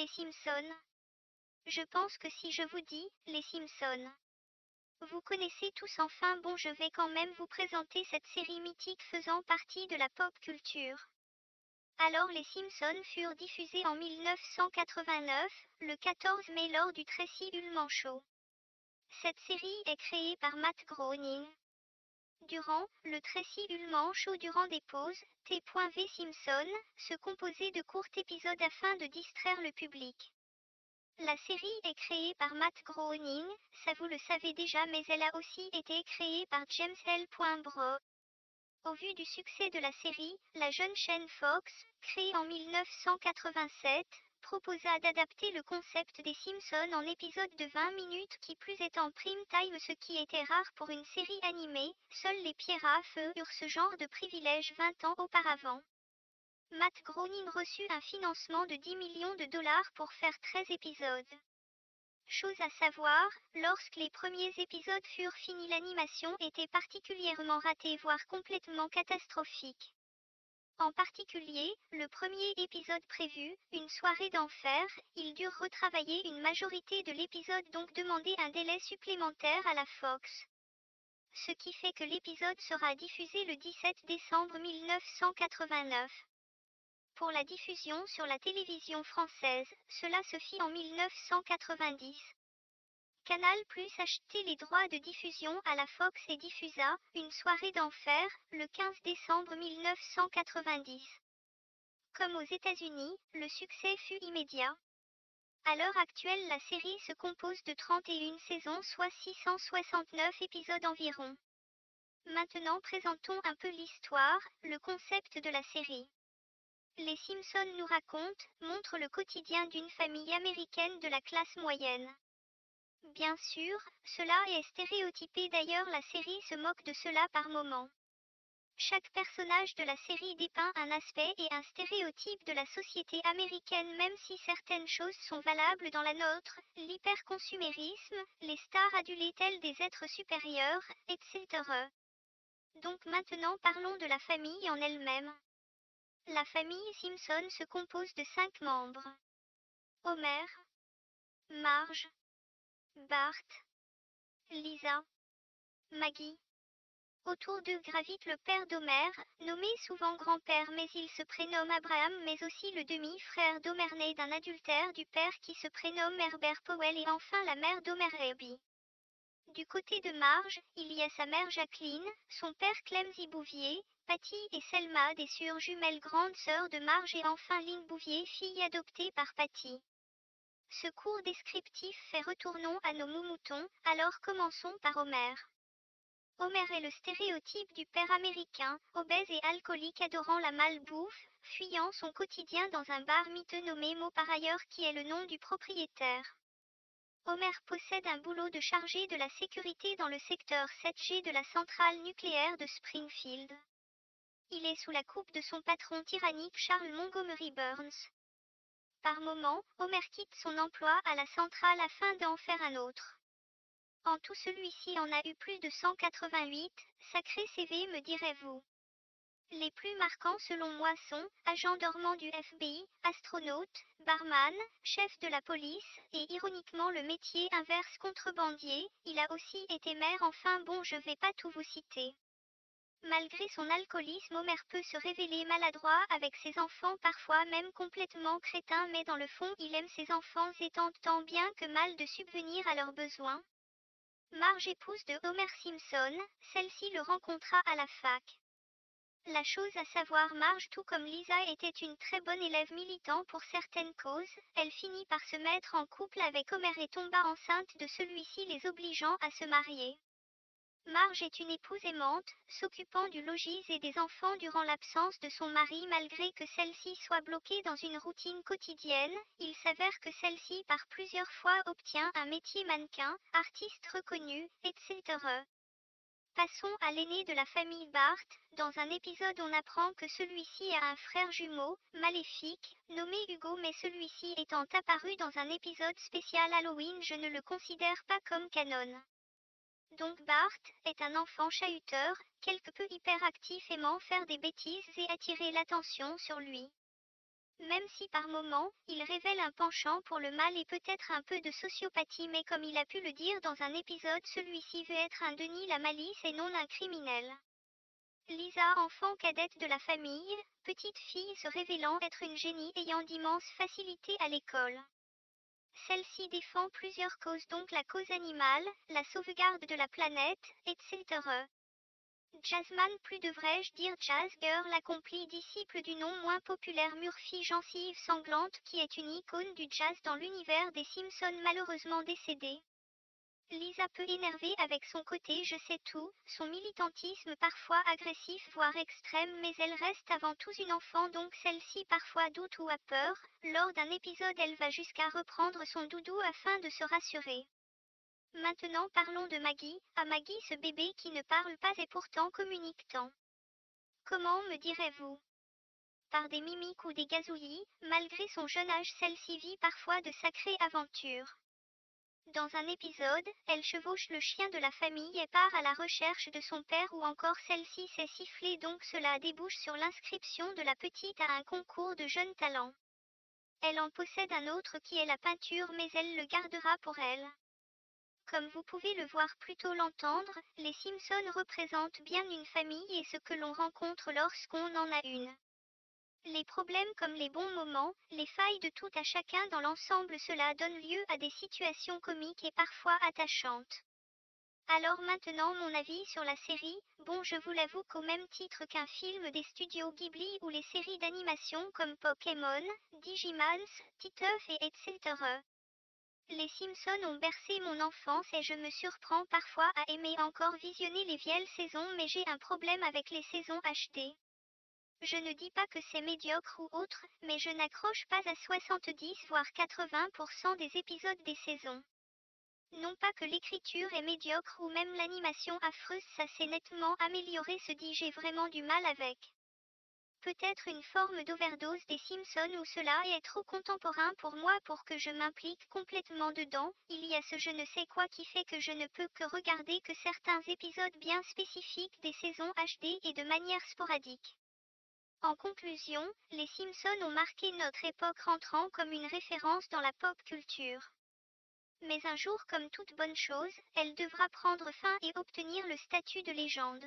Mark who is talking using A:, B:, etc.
A: Les Simpsons. Je pense que si je vous dis Les Simpsons, vous connaissez tous. Enfin bon, je vais quand même vous présenter cette série mythique faisant partie de la pop culture. Alors les Simpsons furent diffusés en 1989, le 14 mai lors du Tracy Ullman Show. Cette série est créée par Matt Groening. Durant le Tracy Ullman Show, durant des pauses, T.V. Simpson se composait de courts épisodes afin de distraire le public. La série est créée par Matt Groening, ça vous le savez déjà, mais elle a aussi été créée par James L. Bro. Au vu du succès de la série, la jeune chaîne Fox, créée en 1987, proposa d'adapter le concept des Simpsons en épisodes de 20 minutes, qui plus est en prime time, ce qui était rare pour une série animée. Seuls les pierres à feu eurent ce genre de privilège 20 ans auparavant. Matt Groening reçut un financement de 10 millions de dollars pour faire 13 épisodes. Chose à savoir, lorsque les premiers épisodes furent finis, l'animation était particulièrement ratée, voire complètement catastrophique. En particulier, le premier épisode prévu, Une soirée d'enfer, ils durent retravailler une majorité de l'épisode, donc demander un délai supplémentaire à la Fox. Ce qui fait que l'épisode sera diffusé le 17 décembre 1989. Pour la diffusion sur la télévision française, cela se fit en 1990. Canal+ achetait les droits de diffusion à la Fox et diffusa Une soirée d'enfer le 15 décembre 1990. Comme aux États-Unis, le succès fut immédiat. À l'heure actuelle, la série se compose de 31 saisons, soit 669 épisodes environ. Maintenant, présentons un peu l'histoire, le concept de la série. Les Simpsons nous montrent le quotidien d'une famille américaine de la classe moyenne. Bien sûr, cela est stéréotypé, d'ailleurs la série se moque de cela par moments. Chaque personnage de la série dépeint un aspect et un stéréotype de la société américaine, même si certaines choses sont valables dans la nôtre, l'hyperconsumérisme, les stars adulées telles des êtres supérieurs, etc. Donc maintenant parlons de la famille en elle-même. La famille Simpson se compose de 5 membres. Homer, Marge, Bart, Lisa, Maggie. Autour d'eux gravite le père d'Homer, nommé souvent grand-père, mais il se prénomme Abraham, mais aussi le demi-frère d'Homer né d'un adultère du père qui se prénomme Herbert Powell, et enfin la mère d'Homer, Abby. Du côté de Marge, il y a sa mère Jacqueline, son père Clemsy Bouvier, Patty et Selma, des sœurs jumelles grandes sœurs de Marge, et enfin Lynn Bouvier, fille adoptée par Patty. Ce court descriptif fait, retournons à nos moumoutons, alors commençons par Homer. Homer est le stéréotype du père américain, obèse et alcoolique adorant la malbouffe, fuyant son quotidien dans un bar miteux nommé Mo, par ailleurs, qui est le nom du propriétaire. Homer possède un boulot de chargé de la sécurité dans le secteur 7G de la centrale nucléaire de Springfield. Il est sous la coupe de son patron tyrannique Charles Montgomery Burns. Par moments, Homer quitte son emploi à la centrale afin d'en faire un autre. En tout, celui-ci en a eu plus de 188, sacré CV, me direz-vous. Les plus marquants selon moi sont agent dormant du FBI, astronaute, barman, chef de la police, et ironiquement le métier inverse, contrebandier. Il a aussi été maire. Enfin bon, je vais pas tout vous citer. Malgré son alcoolisme, Homer peut se révéler maladroit avec ses enfants, parfois même complètement crétin, mais dans le fond il aime ses enfants et tente tant bien que mal de subvenir à leurs besoins. Marge, épouse de Homer Simpson, celle-ci le rencontra à la fac. La chose à savoir, Marge, tout comme Lisa, était une très bonne élève militant pour certaines causes. Elle finit par se mettre en couple avec Homer et tomba enceinte de celui-ci, les obligeant à se marier. Marge est une épouse aimante, s'occupant du logis et des enfants durant l'absence de son mari. Malgré que celle-ci soit bloquée dans une routine quotidienne, il s'avère que celle-ci par plusieurs fois obtient un métier, mannequin, artiste reconnu, etc. Passons à l'aîné de la famille, Bart. Dans un épisode, on apprend que celui-ci a un frère jumeau, maléfique, nommé Hugo, mais celui-ci étant apparu dans un épisode spécial Halloween, je ne le considère pas comme canon. Donc Bart est un enfant chahuteur, quelque peu hyperactif, aimant faire des bêtises et attirer l'attention sur lui. Même si par moments, il révèle un penchant pour le mal et peut-être un peu de sociopathie, mais comme il a pu le dire dans un épisode, celui-ci veut être un Denis la malice et non un criminel. Lisa, enfant cadette de la famille, petite fille se révélant être une génie ayant d'immenses facilités à l'école. Celle-ci défend plusieurs causes, donc la cause animale, la sauvegarde de la planète, etc. Jazzman, plus devrais-je dire Jazz Girl, accomplie disciple du non moins populaire Murphy Gencive Sanglante, qui est une icône du jazz dans l'univers des Simpsons malheureusement décédée. Lisa peut énerver avec son côté je sais tout, son militantisme parfois agressif voire extrême, mais elle reste avant tout une enfant, donc celle-ci parfois doute ou a peur. Lors d'un épisode elle va jusqu'à reprendre son doudou afin de se rassurer. Maintenant parlons de Maggie, à Maggie, ce bébé qui ne parle pas et pourtant communique tant. Comment me direz-vous? Par des mimiques ou des gazouillis, malgré son jeune âge celle-ci vit parfois de sacrées aventures. Dans un épisode, elle chevauche le chien de la famille et part à la recherche de son père, ou encore celle-ci s'est sifflée, donc cela débouche sur l'inscription de la petite à un concours de jeunes talents. Elle en possède un autre qui est la peinture, mais elle le gardera pour elle. Comme vous pouvez le voir plutôt l'entendre, les Simpsons représentent bien une famille et ce que l'on rencontre lorsqu'on en a une. Les problèmes comme les bons moments, les failles de tout à chacun dans l'ensemble, cela donne lieu à des situations comiques et parfois attachantes. Alors maintenant mon avis sur la série, bon je vous l'avoue qu'au même titre qu'un film des studios Ghibli ou les séries d'animation comme Pokémon, Digimons, Titeuf et etc. Les Simpsons ont bercé mon enfance et je me surprends parfois à aimer encore visionner les vieilles saisons, mais j'ai un problème avec les saisons HD. Je ne dis pas que c'est médiocre ou autre, mais je n'accroche pas à 70 voire 80% des épisodes des saisons. Non pas que l'écriture est médiocre ou même l'animation affreuse, ça s'est nettement amélioré, se dit, j'ai vraiment du mal avec. Peut-être une forme d'overdose des Simpsons ou cela est trop contemporain pour moi pour que je m'implique complètement dedans. Il y a ce je ne sais quoi qui fait que je ne peux que regarder que certains épisodes bien spécifiques des saisons HD et de manière sporadique. En conclusion, les Simpsons ont marqué notre époque, rentrant comme une référence dans la pop culture. Mais un jour, comme toute bonne chose, elle devra prendre fin et obtenir le statut de légende.